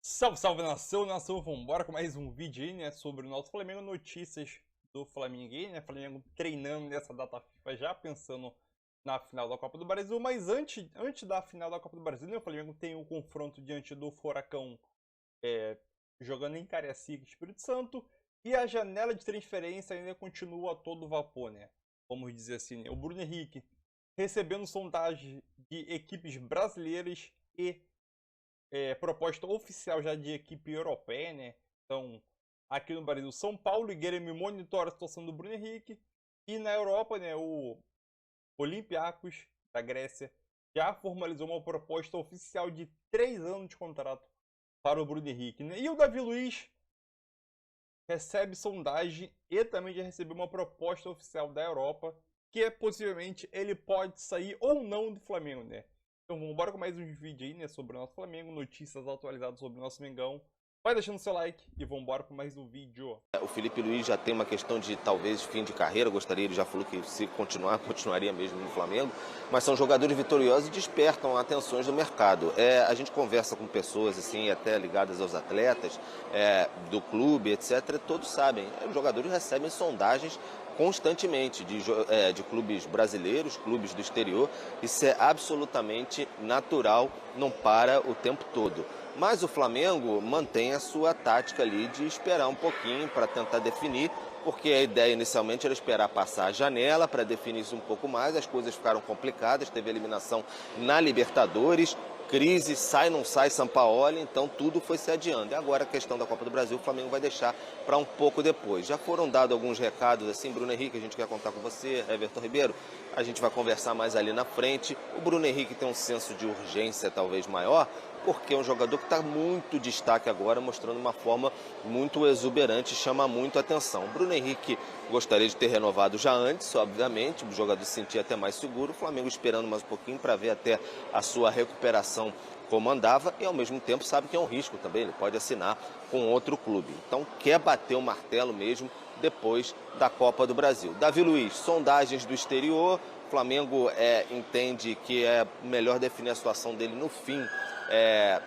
Salve, salve nação, vambora com mais um vídeo aí, né, sobre o nosso Flamengo, notícias do Flamengo aí, né, Flamengo treinando nessa data FIFA já pensando na final da Copa do Brasil, mas antes da final da Copa do Brasil, né, o Flamengo tem o confronto diante do Furacão, jogando em Cariacica, Espírito Santo, e a janela de transferência ainda continua a todo vapor, né, vamos dizer assim, né, o Bruno Henrique recebendo sondagem de equipes brasileiras e proposta oficial já de equipe europeia, né? Então, aqui no Brasil, São Paulo e Grêmio monitora a situação do Bruno Henrique. E na Europa, né, o Olympiacos da Grécia já formalizou uma proposta oficial de 3 anos de contrato para o Bruno Henrique, né? E o Davi Luiz recebe sondagem e também já recebeu uma proposta oficial da Europa, que possivelmente ele pode sair ou não do Flamengo, né? Então vamos embora com mais um vídeo aí, né, sobre o nosso Flamengo, notícias atualizadas sobre o nosso Mengão. Vai deixando seu like e vamos embora com mais um vídeo. O Felipe Luiz já tem uma questão de talvez fim de carreira, ele já falou que se continuar, continuaria mesmo no Flamengo, mas são jogadores vitoriosos e despertam atenções do mercado. A gente conversa com pessoas assim, até ligadas aos atletas, do clube, etc, todos sabem, os jogadores recebem sondagens constantemente de clubes brasileiros, clubes do exterior. Isso é absolutamente natural, não para o tempo todo. Mas o Flamengo mantém a sua tática ali de esperar um pouquinho para tentar definir, porque a ideia inicialmente era esperar passar a janela para definir isso um pouco mais. As coisas ficaram complicadas, teve eliminação na Libertadores, crise, sai, não sai Sampaoli, então tudo foi se adiando. E agora a questão da Copa do Brasil, o Flamengo vai deixar para um pouco depois. Já foram dados alguns recados assim, Bruno Henrique, a gente quer contar com você, Everton Ribeiro, a gente vai conversar mais ali na frente. O Bruno Henrique tem um senso de urgência talvez maior, porque é um jogador que está muito destaque agora, mostrando uma forma muito exuberante, chama muito atenção. O Bruno Henrique gostaria de ter renovado já antes, obviamente, o jogador se sentia até mais seguro, o Flamengo esperando mais um pouquinho para ver até a sua recuperação como andava, e ao mesmo tempo sabe que é um risco também, ele pode assinar com outro clube. Então quer bater o martelo mesmo depois da Copa do Brasil. Davi Luiz, sondagens do exterior, o Flamengo entende que é melhor definir a situação dele no fim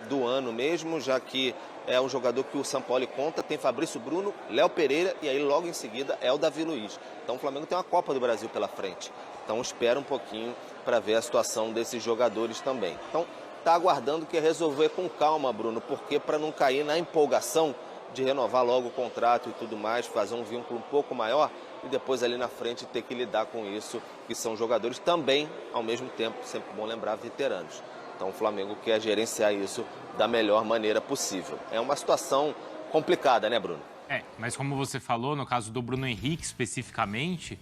do ano mesmo, já que é um jogador que o Sampaoli conta, tem Fabrício Bruno, Léo Pereira e aí logo em seguida é o Davi Luiz. Então o Flamengo tem uma Copa do Brasil pela frente. Então espera um pouquinho para ver a situação desses jogadores também. Então está aguardando que resolver com calma, Bruno, porque para não cair na empolgação de renovar logo o contrato e tudo mais, fazer um vínculo um pouco maior e depois ali na frente ter que lidar com isso, que são jogadores também, ao mesmo tempo, sempre bom lembrar, veteranos. Então o Flamengo quer gerenciar isso da melhor maneira possível. É uma situação complicada, né, Bruno? Mas como você falou, no caso do Bruno Henrique especificamente,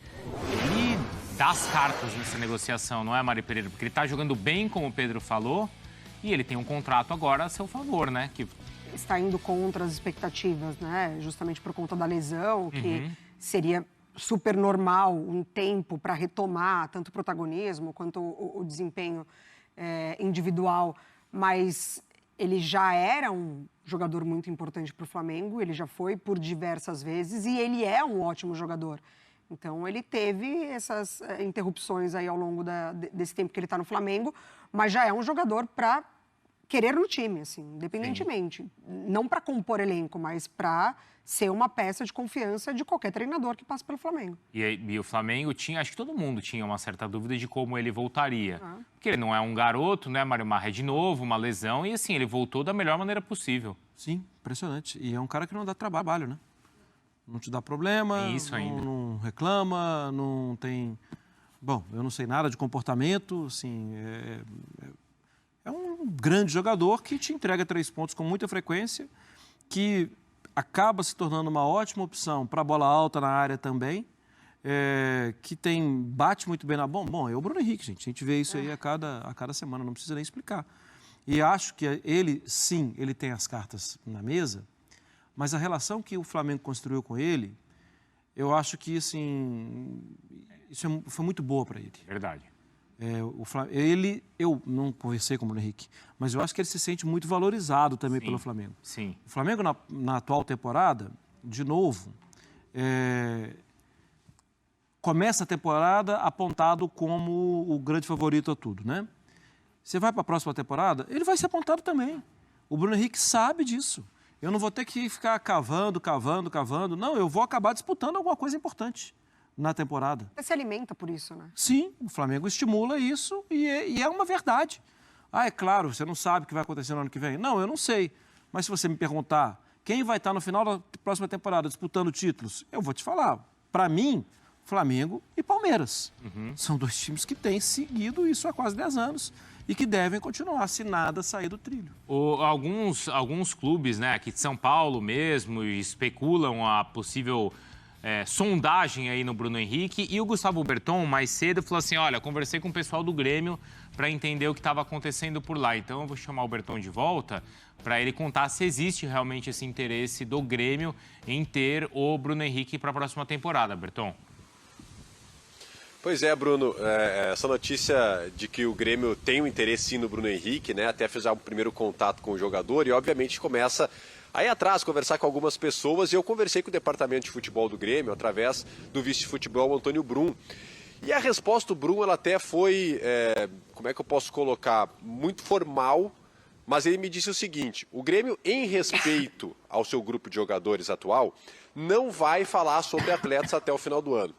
ele dá as cartas nessa negociação, não é, Mari Pereira? Porque ele está jogando bem, como o Pedro falou, e ele tem um contrato agora a seu favor, né? Que está indo contra as expectativas, né? Justamente por conta da lesão, que seria super normal um tempo para retomar tanto o protagonismo quanto o desempenho individual, mas ele já era um jogador muito importante para o Flamengo, ele já foi por diversas vezes e ele é um ótimo jogador. Então, ele teve essas interrupções aí ao longo desse tempo que ele está no Flamengo, mas já é um jogador para querer no time, assim, independentemente. Sim. Não para compor elenco, mas para ser uma peça de confiança de qualquer treinador que passe pelo Flamengo. E o Flamengo tinha, acho que todo mundo tinha uma certa dúvida de como ele voltaria. Porque ele não é um garoto, né, Mário Marra? É de novo, uma lesão, e assim, ele voltou da melhor maneira possível. Sim, impressionante. E é um cara que não dá trabalho, né? Não te dá problema, Isso ainda. Não reclama, não tem... Bom, eu não sei nada de comportamento, assim... É um grande jogador que te entrega 3 pontos com muita frequência, que acaba se tornando uma ótima opção para bola alta na área também, que bate muito bem na bomba. Bom, é o Bruno Henrique, gente. A gente vê isso aí a cada semana, não precisa nem explicar. E acho que ele, sim, ele tem as cartas na mesa, mas a relação que o Flamengo construiu com ele, eu acho que, assim, foi muito boa para ele. Verdade. Eu não conversei com o Bruno Henrique, mas eu acho que ele se sente muito valorizado também pelo Flamengo. Sim. O Flamengo, na atual temporada, de novo, começa a temporada apontado como o grande favorito a tudo, né? Você vai para a próxima temporada, ele vai ser apontado também. O Bruno Henrique sabe disso. Eu não vou ter que ficar cavando. Não, eu vou acabar disputando alguma coisa importante na temporada. Você se alimenta por isso, né? Sim, o Flamengo estimula isso e é uma verdade. Ah, é claro, você não sabe o que vai acontecer no ano que vem. Não, eu não sei. Mas se você me perguntar quem vai estar no final da próxima temporada disputando títulos, eu vou te falar. Para mim, Flamengo e Palmeiras. São 2 times que têm seguido isso há quase 10 anos e que devem continuar se nada sair do trilho. Alguns clubes, né, aqui de São Paulo mesmo, especulam a possível sondagem aí no Bruno Henrique. E o Gustavo Berton, mais cedo, falou assim, olha, conversei com o pessoal do Grêmio para entender o que estava acontecendo por lá. Então eu vou chamar o Berton de volta para ele contar se existe realmente esse interesse do Grêmio em ter o Bruno Henrique para a próxima temporada, Berton. Pois é, Bruno, essa notícia de que o Grêmio tem um interesse sim no Bruno Henrique, né? Até fez já o primeiro contato com o jogador e obviamente começa a ir atrás, conversar com algumas pessoas. E eu conversei com o departamento de futebol do Grêmio através do vice-futebol Antônio Brum. E a resposta do Brum, ela até foi, como é que eu posso colocar, muito formal, mas ele me disse o seguinte, o Grêmio, em respeito ao seu grupo de jogadores atual, não vai falar sobre atletas até o final do ano.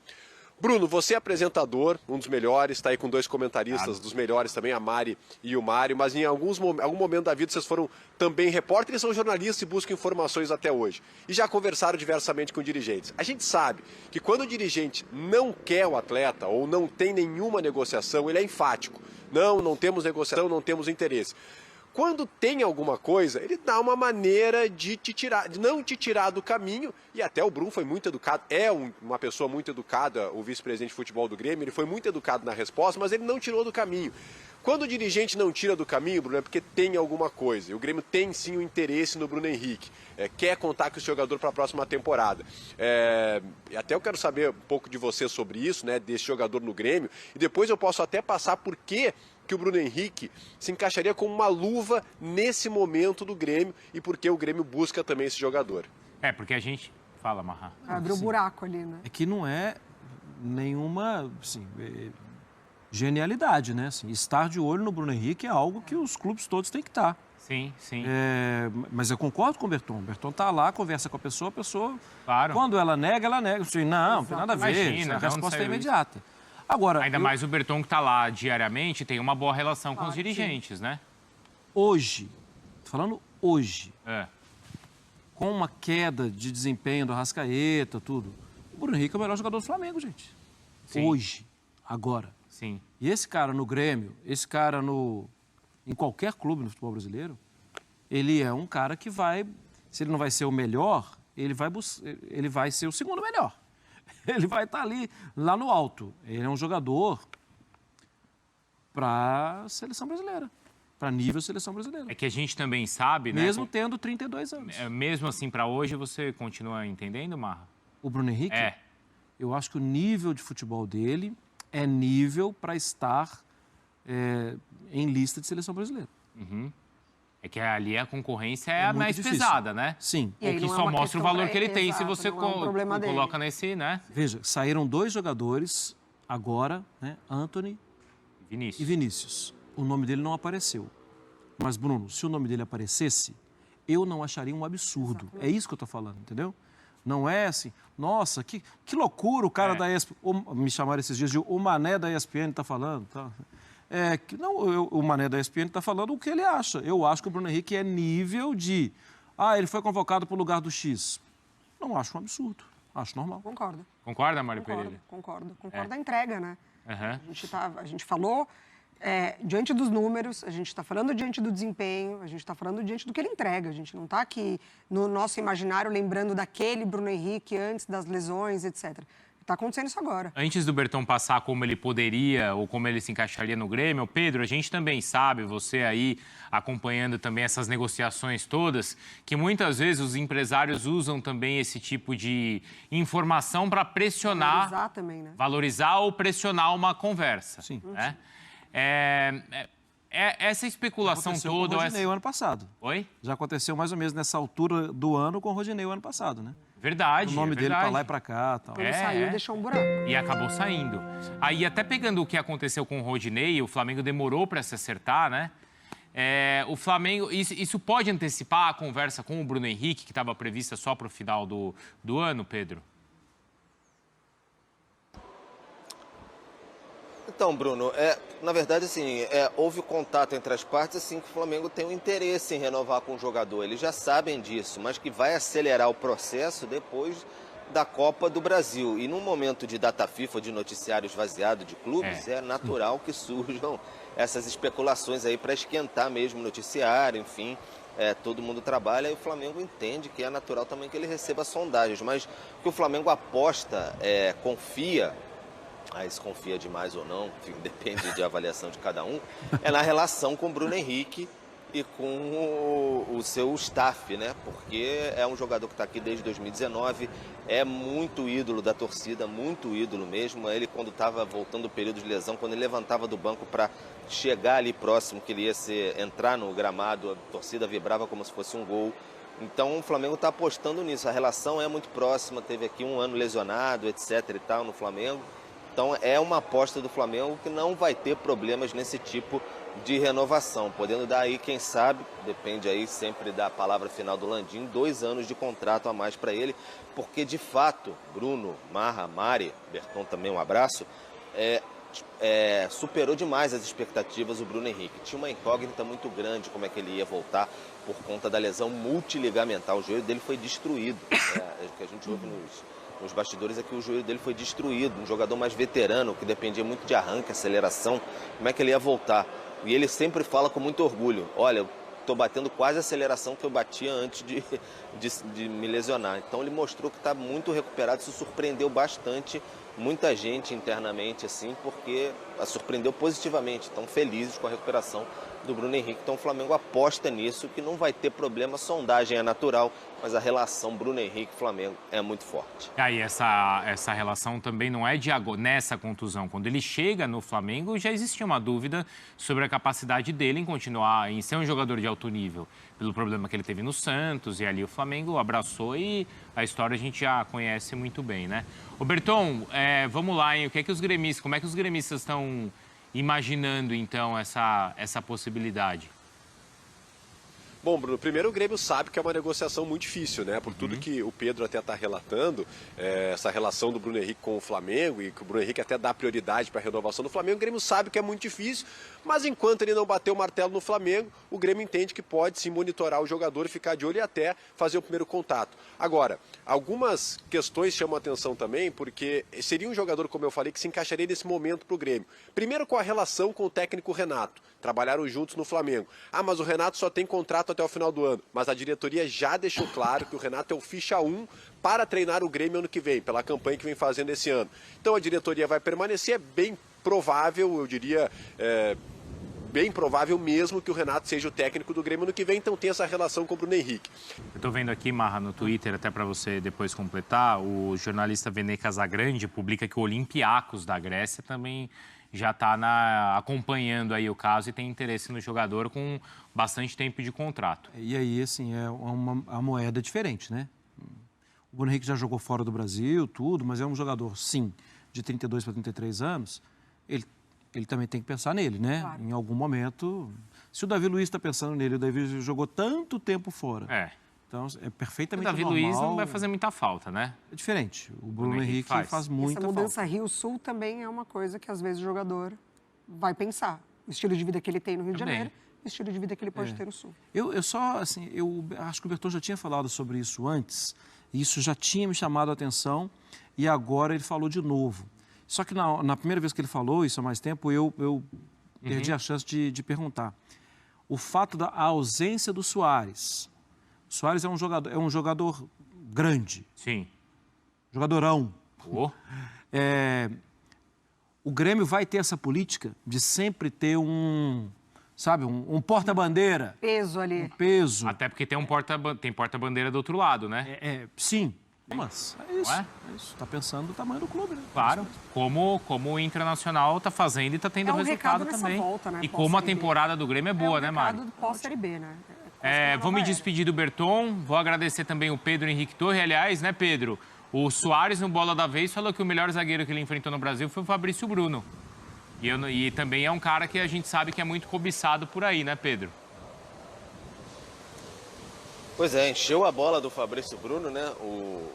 Bruno, você é apresentador, um dos melhores, está aí com 2 comentaristas dos melhores também, a Mari e o Mário, mas em algum momento da vida vocês foram também repórteres, são jornalistas e buscam informações até hoje. E já conversaram diversamente com dirigentes. A gente sabe que quando o dirigente não quer o atleta ou não tem nenhuma negociação, ele é enfático. Não temos negociação, não temos interesse. Quando tem alguma coisa, ele dá uma maneira de não te tirar do caminho, e até o Brum foi muito educado, uma pessoa muito educada, o vice-presidente de futebol do Grêmio, ele foi muito educado na resposta, mas ele não tirou do caminho. Quando o dirigente não tira do caminho, Bruno, é porque tem alguma coisa. E o Grêmio tem sim o interesse no Bruno Henrique, quer contar com esse jogador para a próxima temporada. Até eu quero saber um pouco de você sobre isso, né, desse jogador no Grêmio, e depois eu posso até passar por que o Bruno Henrique se encaixaria como uma luva nesse momento do Grêmio e porque o Grêmio busca também esse jogador. Porque a gente... Fala, Marra. Abriu um buraco ali, né? É que não é nenhuma assim, genialidade, né? Assim, estar de olho no Bruno Henrique é algo que os clubes todos têm que estar. Sim. Mas eu concordo com o Berton. O Berton está lá, conversa com a pessoa, Claro. Quando ela nega, Assim, não tem nada a ver. Imagina, a resposta é saiu imediata. Agora, Ainda mais o Berton que está lá diariamente, tem uma boa relação com os dirigentes, né? Hoje, falando hoje, É. com uma queda de desempenho do Arrascaeta, tudo, o Bruno Henrique é o melhor jogador do Flamengo, gente. Sim. Hoje, agora. Sim. E esse cara no Grêmio, esse cara em qualquer clube no futebol brasileiro, ele é um cara que vai, se ele não vai ser o melhor, ele vai ser o segundo melhor. Ele vai estar lá no alto. Ele é um jogador para a seleção brasileira, para nível seleção brasileira. É que a gente também sabe, né? Mesmo tendo 32 anos. Mesmo assim, para hoje, você continua entendendo, Marra? O Bruno Henrique? Eu acho que o nível de futebol dele é nível para estar em lista de seleção brasileira. Uhum. É que ali a concorrência é a mais difícil. pesada, né? Sim. O que só mostra o valor que ele tem se você problema coloca nesse, né? Veja, saíram 2 jogadores agora, né? Antony e Vinícius. O nome dele não apareceu. Mas, Bruno, se o nome dele aparecesse, eu não acharia um absurdo. Exatamente. É isso que eu estou falando, entendeu? Não é assim, nossa, que loucura o cara da ESPN. Me chamaram esses dias de o Mané da ESPN está falando, tá? O Mané da ESPN está falando o que ele acha. Eu acho que o Bruno Henrique é nível de... ele foi convocado para o lugar do X. Não acho um absurdo. Acho normal. Concordo. Concorda, Mário Pereira? Concordo a entrega, né? Uhum. A gente falou diante dos números, a gente está falando diante do desempenho, a gente está falando diante do que ele entrega. A gente não está aqui no nosso imaginário lembrando daquele Bruno Henrique antes das lesões, etc. Está acontecendo isso agora. Antes do Berton passar como ele poderia ou como ele se encaixaria no Grêmio, Pedro, a gente também sabe, você aí acompanhando também essas negociações todas, que muitas vezes os empresários usam também esse tipo de informação para pressionar, valorizar também, né? Valorizar ou pressionar uma conversa. Sim. Né? Essa especulação toda... toda... com o Rodinei o ano passado. Oi? Já aconteceu mais ou menos nessa altura do ano com o Rodinei o ano passado, né? Verdade, o nome dele para lá e para cá. Tal. Quando saiu, deixou um buraco. E acabou saindo. Aí, até pegando o que aconteceu com o Rodinei, o Flamengo demorou para se acertar, né? O Flamengo, isso pode antecipar a conversa com o Bruno Henrique, que estava prevista só para o final do ano, Pedro? Então, Bruno, na verdade, assim, houve contato entre as partes, assim, que o Flamengo tem um interesse em renovar com o jogador. Eles já sabem disso, mas que vai acelerar o processo depois da Copa do Brasil. E num momento de data FIFA, de noticiário esvaziado de clubes, é natural que surjam essas especulações aí para esquentar mesmo o noticiário, enfim. Todo mundo trabalha e o Flamengo entende que é natural também que ele receba sondagens. Mas o que o Flamengo aposta, confia, se confia demais ou não, enfim, depende de avaliação de cada um, é na relação com o Bruno Henrique e com o seu staff, né? Porque é um jogador que está aqui desde 2019, é muito ídolo da torcida, muito ídolo mesmo. Ele, quando estava voltando do período de lesão, quando ele levantava do banco para chegar ali próximo, que ele ia entrar no gramado, a torcida vibrava como se fosse um gol. Então o Flamengo está apostando nisso, a relação é muito próxima, teve aqui um ano lesionado, etc e tal, no Flamengo. Então é uma aposta do Flamengo que não vai ter problemas nesse tipo de renovação, podendo dar aí, quem sabe, depende aí sempre da palavra final do Landim, 2 anos de contrato a mais para ele, porque de fato, Bruno, Marra, Mari, Berton também um abraço, superou demais as expectativas o Bruno Henrique. Tinha uma incógnita muito grande como é que ele ia voltar por conta da lesão multiligamentar, o joelho dele foi destruído, o que a gente ouve nos bastidores é que o joelho dele foi destruído, um jogador mais veterano, que dependia muito de arranque, aceleração, como é que ele ia voltar? E ele sempre fala com muito orgulho, olha, eu estou batendo quase a aceleração que eu batia antes de me lesionar. Então ele mostrou que está muito recuperado, isso surpreendeu bastante muita gente internamente, assim, porque surpreendeu positivamente, estão felizes com a recuperação do Bruno Henrique. Então o Flamengo aposta nisso, que não vai ter problema, a sondagem é natural, mas a relação Bruno Henrique-Flamengo é muito forte. E aí essa relação também não é de agora, nessa contusão. Quando ele chega no Flamengo, já existia uma dúvida sobre a capacidade dele em continuar, em ser um jogador de alto nível, pelo problema que ele teve no Santos, e ali o Flamengo abraçou e a história a gente já conhece muito bem, né? Ô Berton, vamos lá, hein? Como é que os gremistas estão imaginando, então, essa possibilidade? Bom, Bruno, primeiro o Grêmio sabe que é uma negociação muito difícil, né? Por tudo que o Pedro até está relatando, essa relação do Bruno Henrique com o Flamengo e que o Bruno Henrique até dá prioridade para a renovação do Flamengo, o Grêmio sabe que é muito difícil, mas enquanto ele não bater o martelo no Flamengo, o Grêmio entende que pode sim monitorar o jogador e ficar de olho e até fazer o primeiro contato. Agora, algumas questões chamam a atenção também, porque seria um jogador, como eu falei, que se encaixaria nesse momento para o Grêmio. Primeiro com a relação com o técnico Renato, trabalharam juntos no Flamengo. Mas o Renato só tem contrato até o final do ano, mas a diretoria já deixou claro que o Renato é o ficha 1 para treinar o Grêmio ano que vem, pela campanha que vem fazendo esse ano. Então a diretoria vai permanecer, é bem provável, eu diria, bem provável mesmo que o Renato seja o técnico do Grêmio ano que vem, então tem essa relação com o Bruno Henrique. Eu estou vendo aqui, Marra, no Twitter, até para você depois completar, o jornalista Vene Casagrande publica que o Olympiacos da Grécia também já está acompanhando aí o caso e tem interesse no jogador com bastante tempo de contrato. E aí, assim, é uma moeda diferente, né? O Bruno Henrique já jogou fora do Brasil, tudo, mas é um jogador, sim, de 32 para 33 anos, ele também tem que pensar nele, né? Claro. Em algum momento, se o Davi Luiz está pensando nele, o Davi jogou tanto tempo fora. Então, é perfeitamente normal. O Davi Luiz não vai fazer muita falta, né? É diferente. O Bruno Henrique faz muita falta. Essa mudança Rio-Sul também é uma coisa que, às vezes, o jogador vai pensar. O estilo de vida que ele tem no Rio de Janeiro, o estilo de vida que ele pode ter no Sul. Eu acho que o Berton já tinha falado sobre isso antes, e isso já tinha me chamado a atenção, e agora ele falou de novo. Só que na primeira vez que ele falou, isso há mais tempo, eu perdi a chance de perguntar. O fato da ausência do Suárez. O Suárez é um jogador grande. Sim. Jogadorão. O Grêmio vai ter essa política de sempre ter um porta-bandeira. Peso ali. Um peso. Até porque tem porta-bandeira do outro lado, né? Sim. Mas é isso. Está pensando no tamanho do clube, né? Claro. Como o Internacional está fazendo e está tendo resultado também. Volta, né? E como a temporada do Grêmio é boa, né, Mari? Pós-Série B, né? Vou me despedir do Berton, vou agradecer também o Pedro Henrique Torre. Aliás, né, Pedro? O Suárez, no Bola da Vez, falou que o melhor zagueiro que ele enfrentou no Brasil foi o Fabrício Bruno. E também é um cara que a gente sabe que é muito cobiçado por aí, né, Pedro? Pois é, encheu a bola do Fabrício Bruno, né?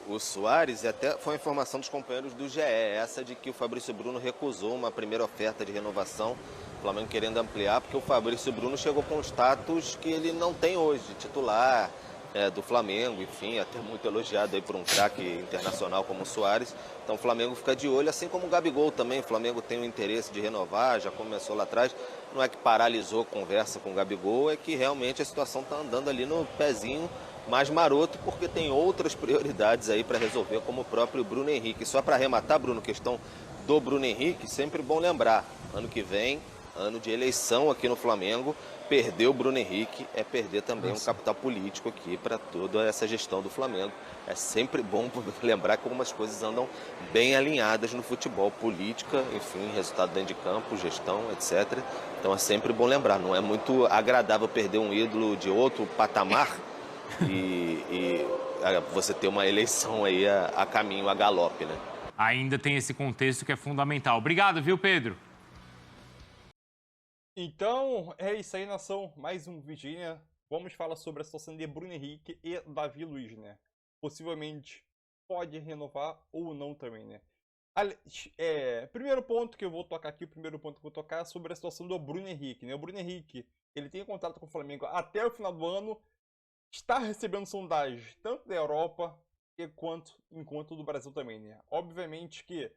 O Soares, e até foi a informação dos companheiros do GE, essa de que o Fabrício Bruno recusou uma primeira oferta de renovação, o Flamengo querendo ampliar, porque o Fabrício Bruno chegou com um status que ele não tem hoje, de titular do Flamengo, enfim, até muito elogiado aí por um craque internacional como o Soares. Então o Flamengo fica de olho, assim como o Gabigol também, o Flamengo tem o interesse de renovar, já começou lá atrás. Não é que paralisou a conversa com o Gabigol, é que realmente a situação está andando ali no pezinho mais maroto, porque tem outras prioridades aí para resolver, como o próprio Bruno Henrique. Só para arrematar, Bruno, questão do Bruno Henrique, sempre bom lembrar, ano que vem, ano de eleição aqui no Flamengo, perder o Bruno Henrique é perder também um capital político aqui para toda essa gestão do Flamengo. É sempre bom lembrar que algumas coisas andam bem alinhadas no futebol, política, enfim, resultado dentro de campo, gestão, etc. Então é sempre bom lembrar, não é muito agradável perder um ídolo de outro patamar e você ter uma eleição aí a caminho, a galope, né? Ainda tem esse contexto que é fundamental. Obrigado, viu, Pedro? Então, é isso aí, nação. Mais um vídeo, né? Vamos falar sobre a situação de Bruno Henrique e Davi Luiz, né? Possivelmente pode renovar ou não também, né? Primeiro ponto que eu vou tocar aqui, o primeiro ponto que eu vou tocar é sobre a situação do Bruno Henrique, né? O Bruno Henrique, ele tem contrato com o Flamengo até o final do ano, está recebendo sondagens tanto da Europa quanto do Brasil também, né? Obviamente que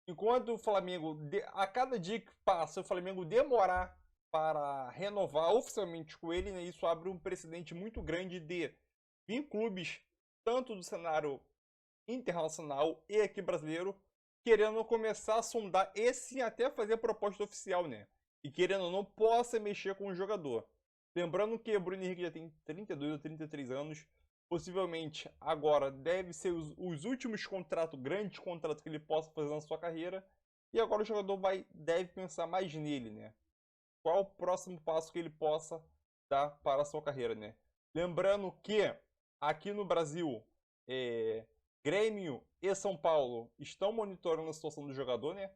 enquanto o Flamengo, a cada dia que passa, o Flamengo demorar para renovar oficialmente com ele, né, isso abre um precedente muito grande de vir clubes, tanto do cenário internacional e aqui brasileiro, querendo começar a sondar e sim até fazer a proposta oficial, né? E querendo ou não, possa mexer com o jogador. Lembrando que o Bruno Henrique já tem 32 ou 33 anos, possivelmente agora deve ser os últimos grandes contratos que ele possa fazer na sua carreira. E agora o jogador deve pensar mais nele, né? Qual o próximo passo que ele possa dar para a sua carreira, né? Lembrando que aqui no Brasil, Grêmio e São Paulo estão monitorando a situação do jogador, né?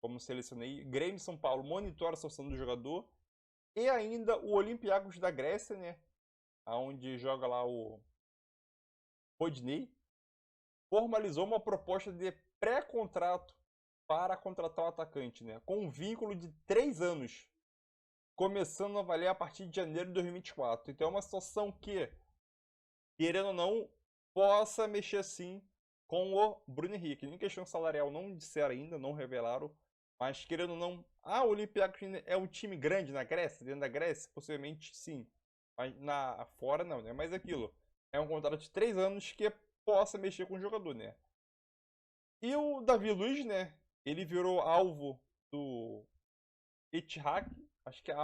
Como selecionei, Grêmio e São Paulo monitoram a situação do jogador. E ainda o Olympiacos da Grécia, né? Onde joga lá o Rodinei, formalizou uma proposta de pré-contrato para contratar o atacante, né? Com um vínculo de 3 anos, começando a valer a partir de janeiro de 2024. Então é uma situação que, querendo ou não, possa mexer sim com o Bruno Henrique. Em questão salarial não disseram ainda, não revelaram, mas querendo ou não, o Olympiacos é um time grande na Grécia, dentro da Grécia, possivelmente sim. Mas fora não, né? Mas aquilo, é um contrato de 3 anos que possa mexer com o jogador, né? E o Davi Luiz, né? Ele virou alvo do Etihad, acho que é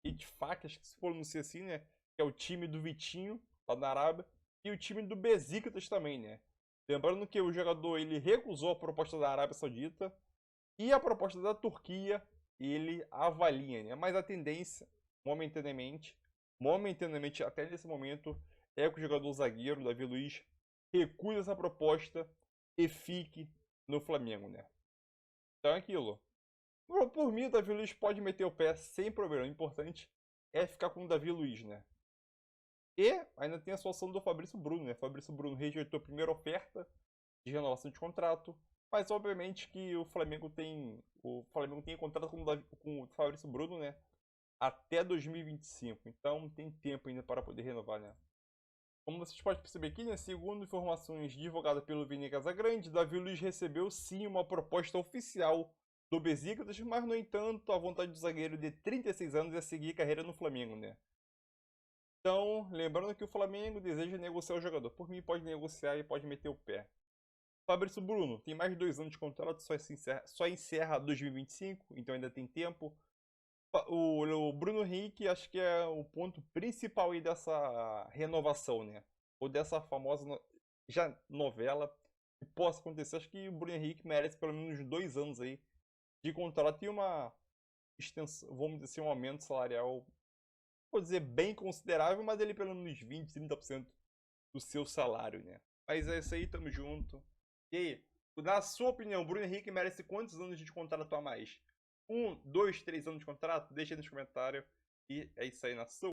Etihad, acho que se pronuncia assim, né? Que é o time do Vitinho, lá na Arábia, e o time do Besiktas também, né? Lembrando que o jogador, ele recusou a proposta da Arábia Saudita e a proposta da Turquia, ele avalia, né? Mas a tendência, momentaneamente até nesse momento, é que o jogador zagueiro, Davi Luiz, recuse essa proposta e fique no Flamengo, né? Então é aquilo. Por mim, o Davi Luiz pode meter o pé sem problema. O importante é ficar com o Davi Luiz, né? E ainda tem a situação do Fabrício Bruno, né? Fabrício Bruno rejeitou a primeira oferta de renovação de contrato, mas obviamente que o Flamengo tem contrato com o Fabrício Bruno, né? Até 2025. Então tem tempo ainda para poder renovar, né? Como vocês podem perceber aqui, né, segundo informações divulgadas pelo Vini Casagrande, Davi Luiz recebeu sim uma proposta oficial do Besiktas, mas no entanto a vontade do zagueiro de 36 anos é seguir carreira no Flamengo, né? Então, lembrando que o Flamengo deseja negociar o jogador. Por mim, pode negociar e pode meter o pé. Fabrício Bruno tem mais de 2 anos de contrato, só encerra 2025, então ainda tem tempo. O Bruno Henrique, acho que é o ponto principal aí dessa renovação, né? Ou dessa famosa novela que possa acontecer. Acho que o Bruno Henrique merece pelo menos 2 anos aí de contrato e uma extensão, vamos dizer assim, um aumento salarial, vou dizer bem considerável, mas ele pelo menos 20, 30% do seu salário, né? Mas é isso aí, tamo junto. E aí, na sua opinião, o Bruno Henrique merece quantos anos de contrato a mais? 1, 2, 3 anos de contrato? Deixa aí nos comentários. E é isso aí, nação.